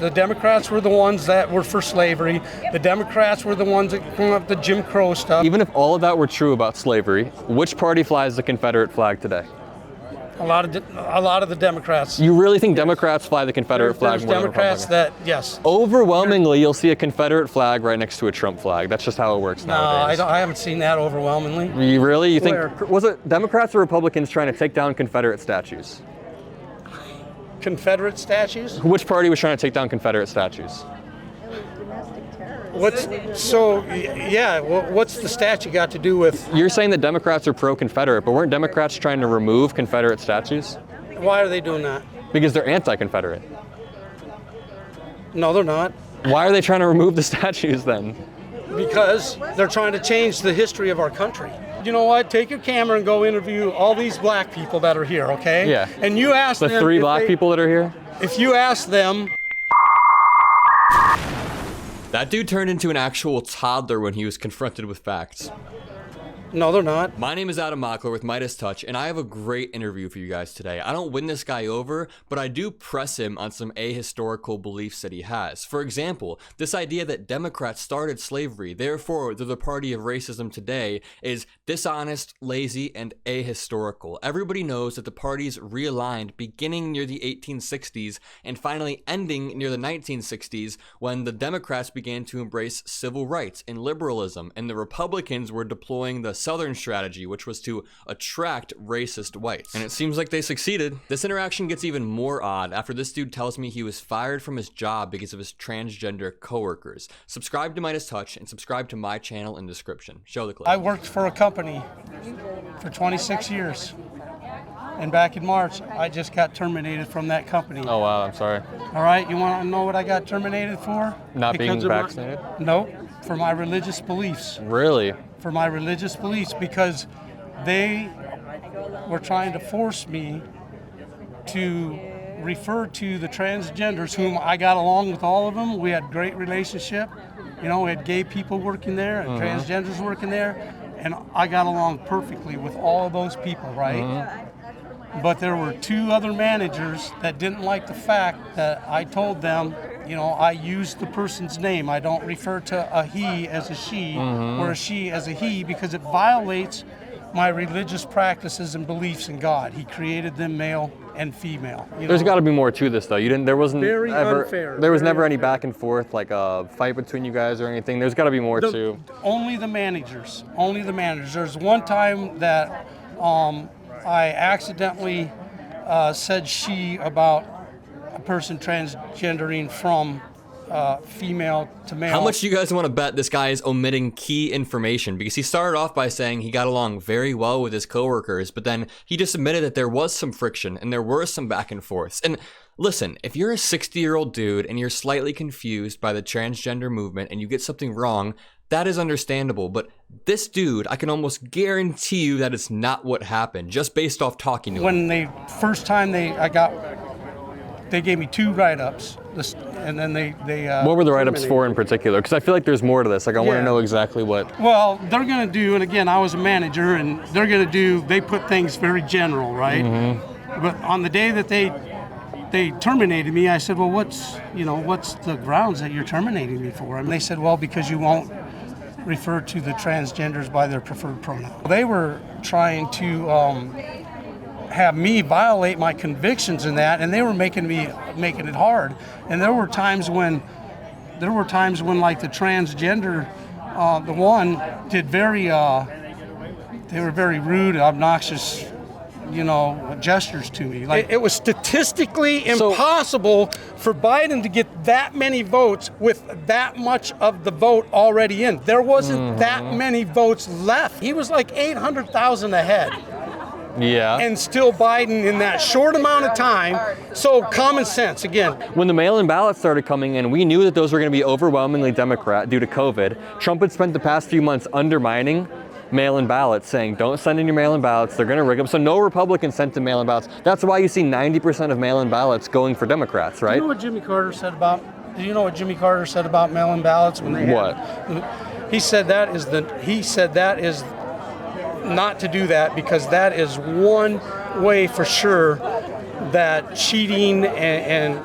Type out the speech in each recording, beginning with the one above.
The Democrats were the ones that were for slavery. The Democrats were the ones that came up with the Jim Crow stuff. Even if all of that were true about slavery, which party flies the Confederate flag today? A lot of the Democrats. You really think Democrats fly the Confederate flag more than Democrats Republicans? that, yes. Overwhelmingly, you'll see a Confederate flag right next to a Trump flag. That's just how it works nowadays. No, I haven't seen that overwhelmingly. You really? You think, Where? was it Democrats or Republicans trying to take down Confederate statues? Confederate statues? Which party was trying to take down Confederate statues? What's the statue got to do with? You're saying that Democrats are pro-Confederate, but weren't Democrats trying to remove Confederate statues? Why are they doing that? Because they're anti-Confederate. No, they're not. Why are they trying to remove the statues then? Because they're trying to change the history of our country. You know what? Take your camera and go interview all these black people that are here, okay? Yeah. And you ask them. The three black people that are here? If you ask them. That dude turned into an actual toddler when he was confronted with facts. No, they're not. My name is Adam Mockler with MeidasTouch, and I have a great interview for you guys today. I don't win this guy over, but I do press him on some ahistorical beliefs that he has. For example, this idea that Democrats started slavery, therefore they're the party of racism today, is dishonest, lazy, and ahistorical. Everybody knows that the parties realigned beginning near the 1860s and finally ending near the 1960s when the Democrats began to embrace civil rights and liberalism, and the Republicans were deploying the Southern strategy, which was to attract racist whites. And it seems like they succeeded. This interaction gets even more odd after this dude tells me he was fired from his job because of his transgender coworkers. Subscribe to MeidasTouch and subscribe to my channel in the description. Show the clip. I worked for a company for 26 years. And back in March, I just got terminated from that company. Oh wow, I'm sorry. All right, you want to know what I got terminated for? Not being vaccinated? No, for my religious beliefs. Really? For my religious beliefs, because they were trying to force me to refer to the transgenders, whom I got along with all of them. We had great relationship. You know, we had gay people working there and transgenders working there, and I got along perfectly with all of those people, right? But there were two other managers that didn't like the fact that I told them, you know, I used the person's name. I don't refer to a he as a she or a she as a he, because it violates my religious practices and beliefs in God. He created them male and female. There's got to be more to this, though. There wasn't very ever, unfair. There was Very never any unfair. back and forth, like a fight between you guys or anything. There's got to be more to. Only the managers. Only the managers. There's one time that I accidentally said she about a person transgendering from female to male. How much do you guys want to bet this guy is omitting key information? Because he started off by saying he got along very well with his coworkers, but then he just admitted that there was some friction and there were some back and forths. And listen, if you're a 60-year-old dude and you're slightly confused by the transgender movement and you get something wrong, that is understandable. But this dude, I can almost guarantee you that it's not what happened, just based off talking to him. When first time they gave me 2 write-ups, and then they What were the write-ups for in particular? Because I feel like there's more to this. Like, I want to know exactly what. Well, they're going to do, and again, I was a manager, and they're going to do, they put things very general, right? But on the day that they terminated me, I said, well, what's the grounds that you're terminating me for? And they said, well, because you won't refer to the transgenders by their preferred pronoun. They were trying to have me violate my convictions in that, and they were making it hard. And there were times when like the transgender, the one did they were very rude, obnoxious, gestures to me. Like, it was statistically impossible for Biden to get that many votes with that much of the vote already in. There wasn't that many votes left. He was like 800,000 ahead. Yeah. And still Biden in that short amount of time. So common sense, again. When the mail-in ballots started coming in, we knew that those were going to be overwhelmingly Democrat due to COVID. Trump had spent the past few months undermining mail-in ballots, saying don't send in your mail-in ballots, they're going to rig them. So no Republicans sent in mail-in ballots. That's why you see 90% of mail-in ballots going for Democrats, right? Do you know what Jimmy Carter said about mail-in ballots when they What? He said that is not to do that, because that is one way for sure that cheating and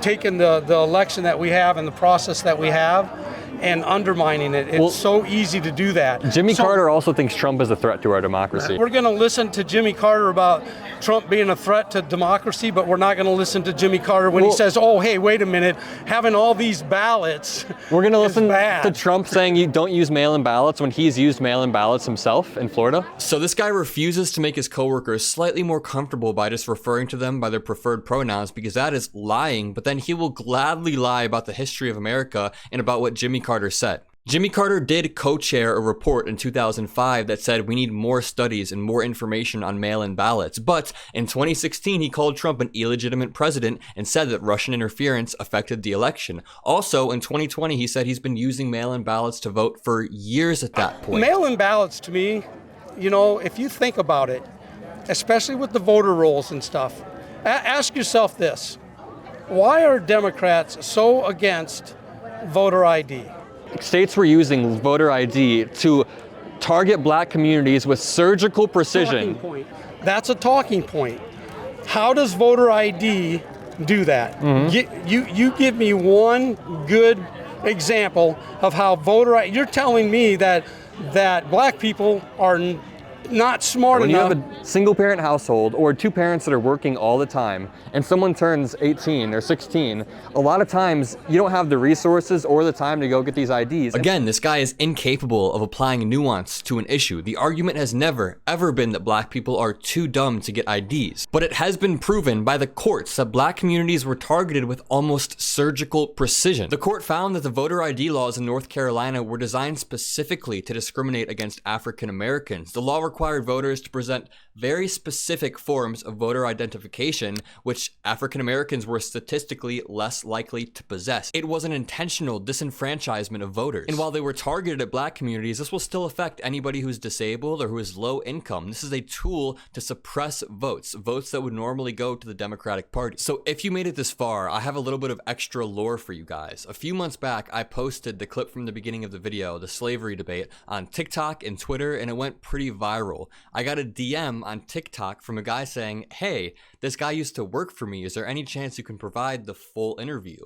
taking the election that we have and the process that we have and undermining it. It's so easy to do that. Jimmy Carter also thinks Trump is a threat to our democracy. We're going to listen to Jimmy Carter about Trump being a threat to democracy, but we're not going to listen to Jimmy Carter when he says, oh, hey, wait a minute, having all these ballots We're going to listen bad. to Trump saying you don't use mail-in ballots when he's used mail-in ballots himself in Florida. So this guy refuses to make his coworkers slightly more comfortable by just referring to them by their preferred pronouns because that is lying, but then he will gladly lie about the history of America and about what Jimmy Carter said. Jimmy Carter did co-chair a report in 2005 that said we need more studies and more information on mail-in ballots, but in 2016 he called Trump an illegitimate president and said that Russian interference affected the election. Also in 2020 he said he's been using mail-in ballots to vote for years at that point. Mail-in ballots, to me, you know, if you think about it, especially with the voter rolls and stuff, ask yourself this: why are Democrats so against voter ID? States were using voter ID to target black communities with surgical precision. Talking point. That's a talking point. How does voter ID do that? You give me one good example of how voter ID. You're telling me that black people are not smart When enough. you have a single parent household or two parents that are working all the time and someone turns 18 or 16, a lot of times you don't have the resources or the time to go get these IDs. Again, this guy is incapable of applying nuance to an issue. The argument has never, ever been that black people are too dumb to get IDs. But it has been proven by the courts that black communities were targeted with almost surgical precision. The court found that the voter ID laws in North Carolina were designed specifically to discriminate against African Americans. The law required voters to present very specific forms of voter identification, which African Americans were statistically less likely to possess. It was an intentional disenfranchisement of voters. And while they were targeted at black communities, this will still affect anybody who's disabled or who is low income. This is a tool to suppress votes that would normally go to the Democratic Party. So if you made it this far, I have a little bit of extra lore for you guys. A few months back, I posted the clip from the beginning of the video, the slavery debate, on TikTok and Twitter, and it went pretty viral. I got a DM on TikTok from a guy saying, hey, this guy used to work for me. Is there any chance you can provide the full interview?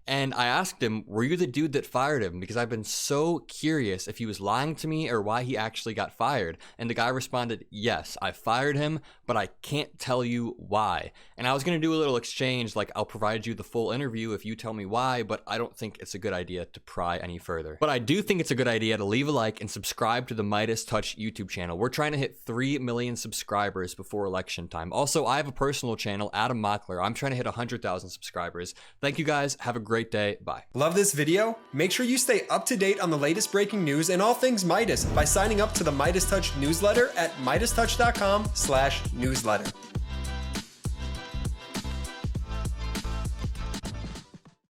And I asked him, were you the dude that fired him? Because I've been so curious if he was lying to me or why he actually got fired. And the guy responded, yes, I fired him, but I can't tell you why. And I was going to do a little exchange, like I'll provide you the full interview if you tell me why, but I don't think it's a good idea to pry any further. But I do think it's a good idea to leave a like and subscribe to the MeidasTouch YouTube channel. We're trying to hit 3 million subscribers before election time. Also, I have a personal channel, Adam Mockler. I'm trying to hit 100,000 subscribers. Thank you guys. Have a great day. Bye. Love this video? Make sure you stay up to date on the latest breaking news and all things Meidas by signing up to the MeidasTouch newsletter at MeidasTouch.com/newsletter.